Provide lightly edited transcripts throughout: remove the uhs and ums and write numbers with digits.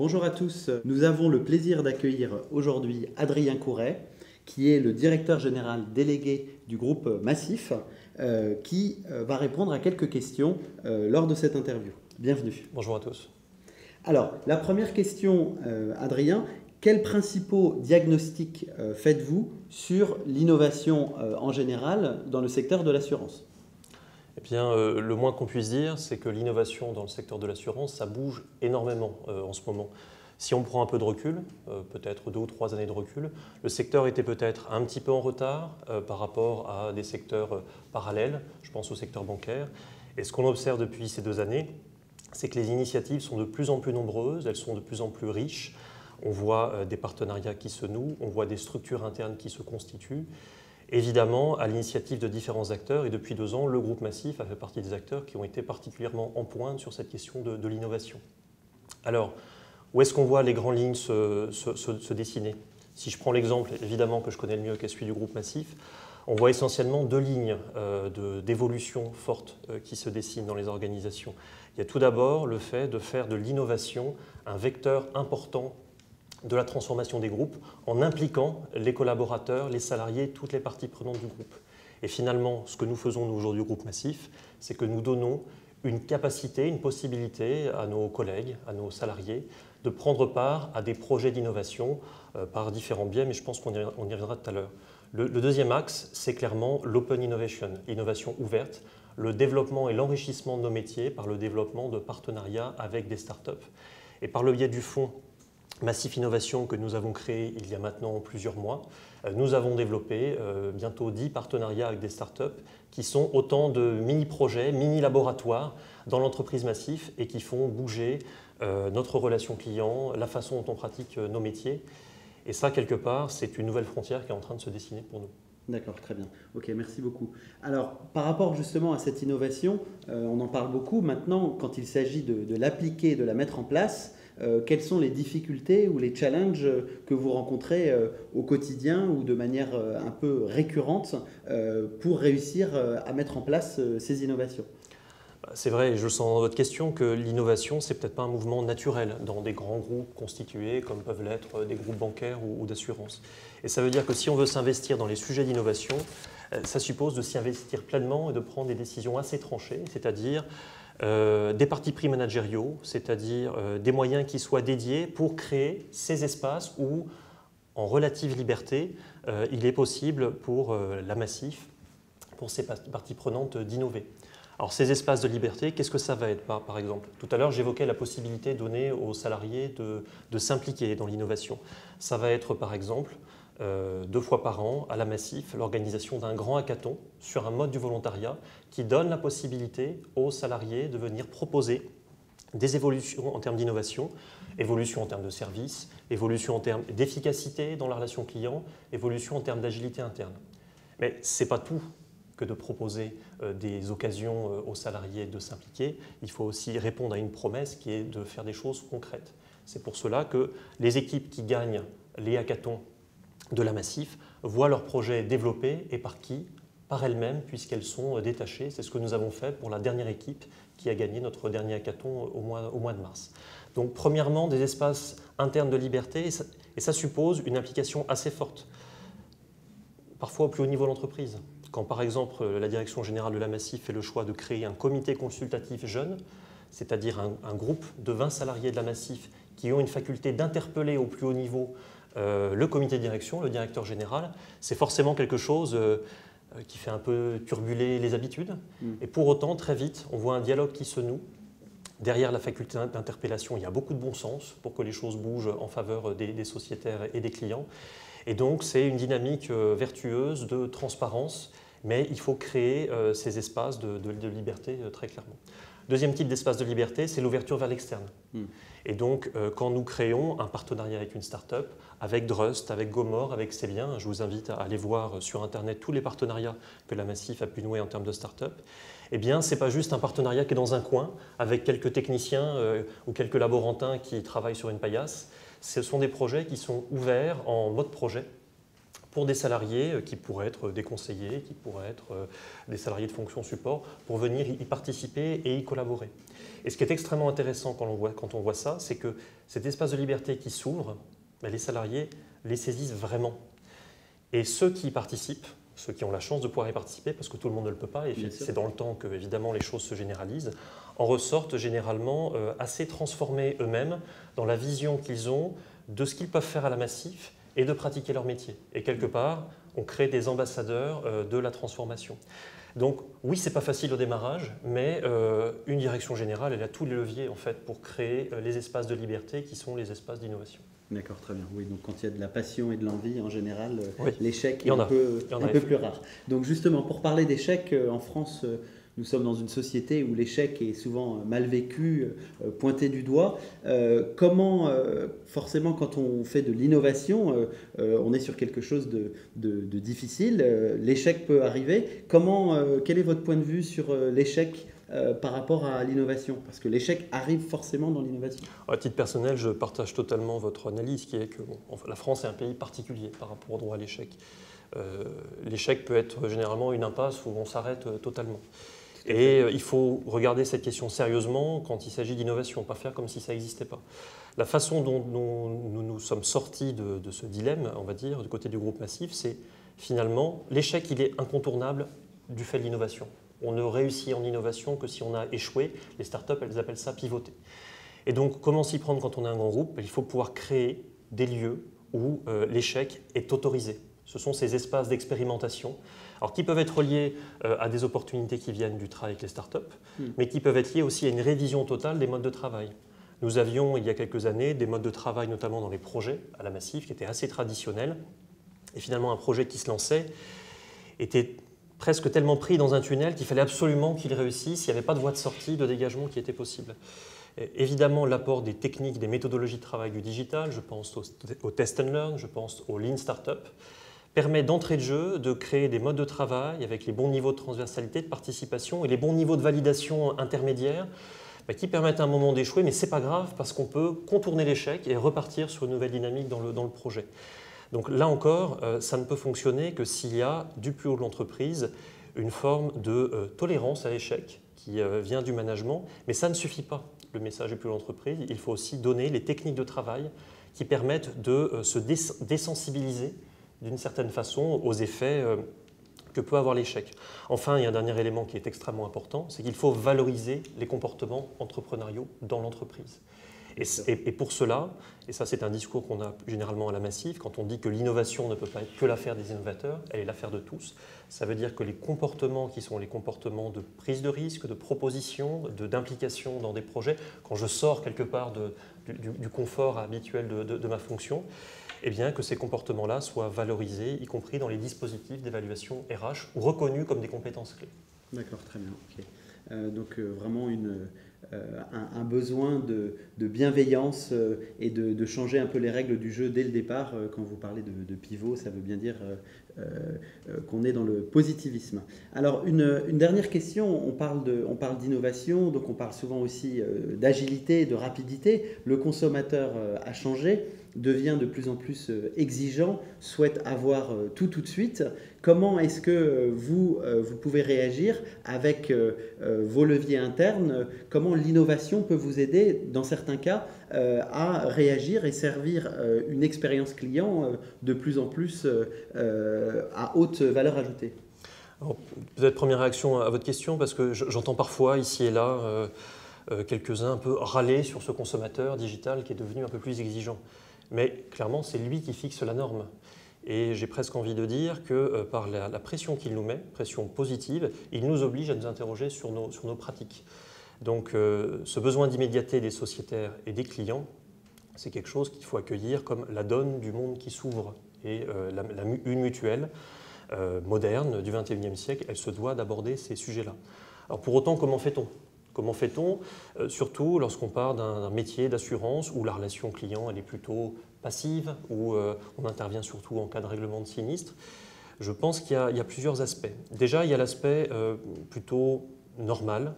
Bonjour à tous, nous avons le plaisir d'accueillir aujourd'hui Adrien Couret, qui est le directeur général délégué du groupe Massif, qui va répondre à quelques questions lors de cette interview. Bienvenue. Bonjour à tous. Alors, la première question, Adrien, quels principaux diagnostics faites-vous sur l'innovation en général dans le secteur de l'assurance ? Eh bien, le moins qu'on puisse dire, c'est que l'innovation dans le secteur de l'assurance, ça bouge énormément en ce moment. Si on prend un peu de recul, peut-être 2 ou 3 années de recul, le secteur était peut-être un petit peu en retard par rapport à des secteurs parallèles, je pense au secteur bancaire. Et ce qu'on observe depuis ces 2 années, c'est que les initiatives sont de plus en plus nombreuses, elles sont de plus en plus riches. On voit des partenariats qui se nouent, on voit des structures internes qui se constituent. Évidemment, à l'initiative de différents acteurs, et depuis 2 ans, le groupe Massif a fait partie des acteurs qui ont été particulièrement en pointe sur cette question de l'innovation. Alors, où est-ce qu'on voit les grandes lignes se dessiner? Si je prends l'exemple, évidemment, que je connais le mieux, qui est celui du groupe Massif, on voit essentiellement 2 lignes d'évolution fortes qui se dessinent dans les organisations. Il y a tout d'abord le fait de faire de l'innovation un vecteur important de la transformation des groupes en impliquant les collaborateurs, les salariés, toutes les parties prenantes du groupe. Et finalement, ce que nous faisons nous aujourd'hui au groupe Massif, c'est que nous donnons une capacité, une possibilité à nos collègues, à nos salariés, de prendre part à des projets d'innovation par différents biais, mais je pense qu'on y reviendra tout à l'heure. Le deuxième axe, c'est clairement l'open innovation, l'innovation ouverte, le développement et l'enrichissement de nos métiers par le développement de partenariats avec des startups. Et par le biais du fonds Massif Innovation que nous avons créé il y a maintenant plusieurs mois, nous avons développé bientôt 10 partenariats avec des startups qui sont autant de mini-projets, mini-laboratoires dans l'entreprise Massif et qui font bouger notre relation client, la façon dont on pratique nos métiers. Et ça, quelque part, c'est une nouvelle frontière qui est en train de se dessiner pour nous. D'accord, très bien. Ok, merci beaucoup. Alors, par rapport justement à cette innovation, on en parle beaucoup. Maintenant, quand il s'agit de l'appliquer, de la mettre en place, quelles sont les difficultés ou les challenges que vous rencontrez au quotidien ou de manière un peu récurrente pour réussir à mettre en place ces innovations? C'est vrai, je sens dans votre question que l'innovation, c'est peut-être pas un mouvement naturel dans des grands groupes constitués comme peuvent l'être des groupes bancaires ou d'assurance. Et ça veut dire que si on veut s'investir dans les sujets d'innovation, ça suppose de s'y investir pleinement et de prendre des décisions assez tranchées, c'est-à-dire des partis pris managériaux, c'est-à-dire des moyens qui soient dédiés pour créer ces espaces où, en relative liberté, il est possible pour la Massif, pour ces parties prenantes d'innover. Alors ces espaces de liberté, qu'est-ce que ça va être par exemple? Tout à l'heure, j'évoquais la possibilité donnée aux salariés de s'impliquer dans l'innovation. Ça va être par exemple 2 fois par an à la Massif l'organisation d'un grand hackathon sur un mode du volontariat qui donne la possibilité aux salariés de venir proposer des évolutions en termes d'innovation, évolution en termes de services, évolution en termes d'efficacité dans la relation client, évolution en termes d'agilité interne. Mais ce n'est pas tout que de proposer des occasions aux salariés de s'impliquer. Il faut aussi répondre à une promesse qui est de faire des choses concrètes. C'est pour cela que les équipes qui gagnent les hackathons de la Massif voient leurs projets développés et par qui? Par elles-mêmes, puisqu'elles sont détachées. C'est ce que nous avons fait pour la dernière équipe qui a gagné notre dernier hackathon au mois de mars. Donc premièrement, des espaces internes de liberté, et ça suppose une implication assez forte, parfois au plus haut niveau de l'entreprise. Quand par exemple la direction générale de la Massif fait le choix de créer un comité consultatif jeune, c'est-à-dire un groupe de 20 salariés de la Massif qui ont une faculté d'interpeller au plus haut niveau le comité de direction, le directeur général, c'est forcément quelque chose qui fait un peu turbuler les habitudes. Et pour autant, très vite, on voit un dialogue qui se noue. Derrière la faculté d'interpellation, il y a beaucoup de bon sens pour que les choses bougent en faveur des sociétaires et des clients. Et donc, c'est une dynamique vertueuse de transparence, mais il faut créer ces espaces de liberté très clairement. Deuxième type d'espace de liberté, c'est l'ouverture vers l'externe. Et donc, quand nous créons un partenariat avec une start-up, avec Drust, avec Gomor, avec Célien, je vous invite à aller voir sur Internet tous les partenariats que la Massif a pu nouer en termes de start-up, eh bien, ce n'est pas juste un partenariat qui est dans un coin, avec quelques techniciens ou quelques laborantins qui travaillent sur une paillasse. Ce sont des projets qui sont ouverts en mode projet pour des salariés qui pourraient être des conseillers, qui pourraient être des salariés de fonction support, pour venir y participer et y collaborer. Et ce qui est extrêmement intéressant quand on voit ça, c'est que cet espace de liberté qui s'ouvre, les salariés les saisissent vraiment. Et ceux qui y participent, ceux qui ont la chance de pouvoir y participer, parce que tout le monde ne le peut pas, et c'est dans le temps que évidemment les choses se généralisent, en ressortent généralement assez transformés eux-mêmes dans la vision qu'ils ont de ce qu'ils peuvent faire à la Massif et de pratiquer leur métier. Et quelque part, on crée des ambassadeurs de la transformation. Donc oui, ce n'est pas facile au démarrage, mais une direction générale, elle a tous les leviers en fait, pour créer les espaces de liberté qui sont les espaces d'innovation. D'accord, très bien. Oui, donc quand il y a de la passion et de l'envie, en général, oui. l'échec est un peu plus rare. Donc justement, pour parler d'échec, en France, nous sommes dans une société où l'échec est souvent mal vécu, pointé du doigt. Comment, forcément, quand on fait de l'innovation, on est sur quelque chose de difficile. L'échec peut arriver. Quel est votre point de vue sur l'échec par rapport à l'innovation? Parce que l'échec arrive forcément dans l'innovation. À titre personnel, je partage totalement votre analyse, qui est que la France est un pays particulier par rapport au droit à l'échec. L'échec peut être généralement une impasse où on s'arrête totalement. Et il faut regarder cette question sérieusement quand il s'agit d'innovation, pas faire comme si ça n'existait pas. La façon dont nous sommes sortis de ce dilemme, on va dire, du côté du groupe Massif, c'est finalement l'échec, il est incontournable du fait de l'innovation. On ne réussit en innovation que si on a échoué. Les startups, elles appellent ça pivoter. Et donc, comment s'y prendre quand on est un grand groupe? Il faut pouvoir créer des lieux où l'échec est autorisé. Ce sont ces espaces d'expérimentation, alors qui peuvent être liés à des opportunités qui viennent du travail avec les startups, mais qui peuvent être liés aussi à une révision totale des modes de travail. Nous avions, il y a quelques années, des modes de travail, notamment dans les projets à la Massif, qui étaient assez traditionnels. Et finalement, un projet qui se lançait était presque tellement pris dans un tunnel qu'il fallait absolument qu'il réussisse. Il n'y avait pas de voie de sortie, de dégagement qui était possible. Et évidemment, l'apport des techniques, des méthodologies de travail du digital, je pense au test and learn, je pense au lean startup, permet d'entrée de jeu de créer des modes de travail avec les bons niveaux de transversalité, de participation et les bons niveaux de validation intermédiaires qui permettent à un moment d'échouer, mais ce n'est pas grave parce qu'on peut contourner l'échec et repartir sur une nouvelle dynamique dans le projet. Donc là encore, ça ne peut fonctionner que s'il y a du plus haut de l'entreprise une forme de tolérance à l'échec qui vient du management, mais ça ne suffit pas, le message du plus haut de l'entreprise. Il faut aussi donner les techniques de travail qui permettent de se désensibiliser d'une certaine façon aux effets que peut avoir l'échec. Enfin, il y a un dernier élément qui est extrêmement important, c'est qu'il faut valoriser les comportements entrepreneuriaux dans l'entreprise. Et pour cela, et ça c'est un discours qu'on a généralement à la Massif, quand on dit que l'innovation ne peut pas être que l'affaire des innovateurs, elle est l'affaire de tous, ça veut dire que les comportements qui sont les comportements de prise de risque, de proposition, d'implication dans des projets, quand je sors quelque part du confort habituel de ma fonction, eh bien que ces comportements-là soient valorisés, y compris dans les dispositifs d'évaluation RH, ou reconnus comme des compétences clés. D'accord, très bien. Okay. Donc vraiment un besoin de bienveillance et de changer un peu les règles du jeu dès le départ. Quand vous parlez de pivot, ça veut bien dire qu'on est dans le positivisme. Alors une dernière question, on parle d'innovation, donc on parle souvent aussi d'agilité, de rapidité. Le consommateur a changé, devient de plus en plus exigeant, souhaite avoir tout de suite. Comment est-ce que vous pouvez réagir avec vos leviers internes? Comment l'innovation peut vous aider, dans certains cas, à réagir et servir une expérience client de plus en plus à haute valeur ajoutée? Peut-être première réaction à votre question, parce que j'entends parfois ici et là quelques-uns un peu râler sur ce consommateur digital qui est devenu un peu plus exigeant. Mais clairement, c'est lui qui fixe la norme. Et j'ai presque envie de dire que par la pression qu'il nous met, pression positive, il nous oblige à nous interroger sur nos pratiques. Donc ce besoin d'immédiateté des sociétaires et des clients, c'est quelque chose qu'il faut accueillir comme la donne du monde qui s'ouvre. Et une mutuelle moderne du XXIe siècle, elle se doit d'aborder ces sujets-là. Alors pour autant, comment fait-on ? Comment fait-on, surtout lorsqu'on part d'un métier d'assurance où la relation client elle est plutôt passive, où on intervient surtout en cas de règlement de sinistre? Je pense qu'il y a plusieurs aspects. Déjà, il y a l'aspect plutôt normal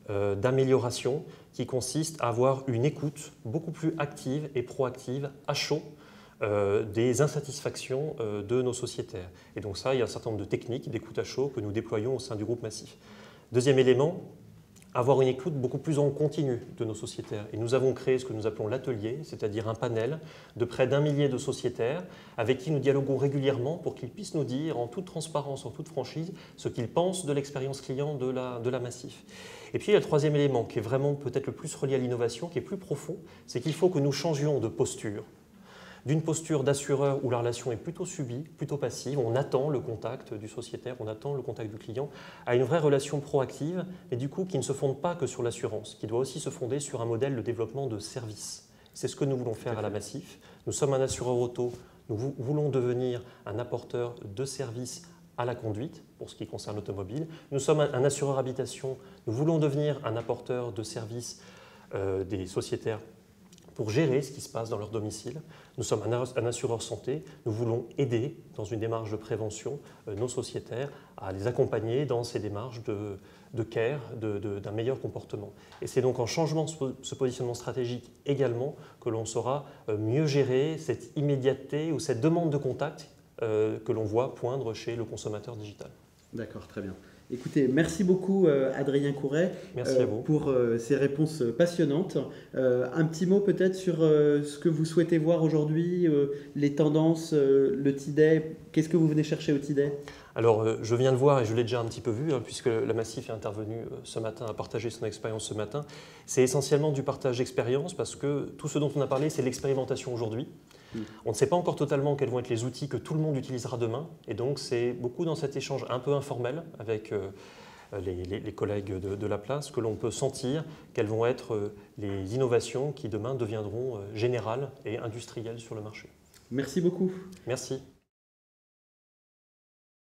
d'amélioration qui consiste à avoir une écoute beaucoup plus active et proactive, à chaud, des insatisfactions de nos sociétaires. Et donc ça, il y a un certain nombre de techniques d'écoute à chaud que nous déployons au sein du groupe Massif. Deuxième élément, avoir une écoute beaucoup plus en continu de nos sociétaires. Et nous avons créé ce que nous appelons l'atelier, c'est-à-dire un panel de près d'1 millier de sociétaires avec qui nous dialoguons régulièrement pour qu'ils puissent nous dire en toute transparence, en toute franchise, ce qu'ils pensent de l'expérience client de la Massif. Et puis il y a le troisième élément qui est vraiment peut-être le plus relié à l'innovation, qui est plus profond, c'est qu'il faut que nous changions de posture. D'une posture d'assureur où la relation est plutôt subie, plutôt passive, on attend le contact du sociétaire, on attend le contact du client, à une vraie relation proactive, mais du coup qui ne se fonde pas que sur l'assurance, qui doit aussi se fonder sur un modèle de développement de services. C'est ce que nous voulons faire à la Massif. Nous sommes un assureur auto, nous voulons devenir un apporteur de services à la conduite, pour ce qui concerne l'automobile. Nous sommes un assureur habitation, nous voulons devenir un apporteur de services des sociétaires pour gérer ce qui se passe dans leur domicile. Nous sommes un assureur santé, nous voulons aider dans une démarche de prévention nos sociétaires à les accompagner dans ces démarches de care, d'un meilleur comportement. Et c'est donc en changeant ce positionnement stratégique également que l'on saura mieux gérer cette immédiateté ou cette demande de contact que l'on voit poindre chez le consommateur digital. D'accord, très bien. Écoutez, merci beaucoup Adrien Couret pour ces réponses passionnantes. Un petit mot peut-être sur ce que vous souhaitez voir aujourd'hui, les tendances, le TIDES. Qu'est-ce que vous venez chercher au TIDES ? Alors, je viens de voir et je l'ai déjà un petit peu vu, puisque la Massif est intervenue ce matin, a partagé son expérience ce matin. C'est essentiellement du partage d'expérience parce que tout ce dont on a parlé, c'est l'expérimentation aujourd'hui. On ne sait pas encore totalement quels vont être les outils que tout le monde utilisera demain. Et donc, c'est beaucoup dans cet échange un peu informel avec les collègues de la place que l'on peut sentir quelles vont être les innovations qui demain deviendront générales et industrielles sur le marché. Merci beaucoup. Merci.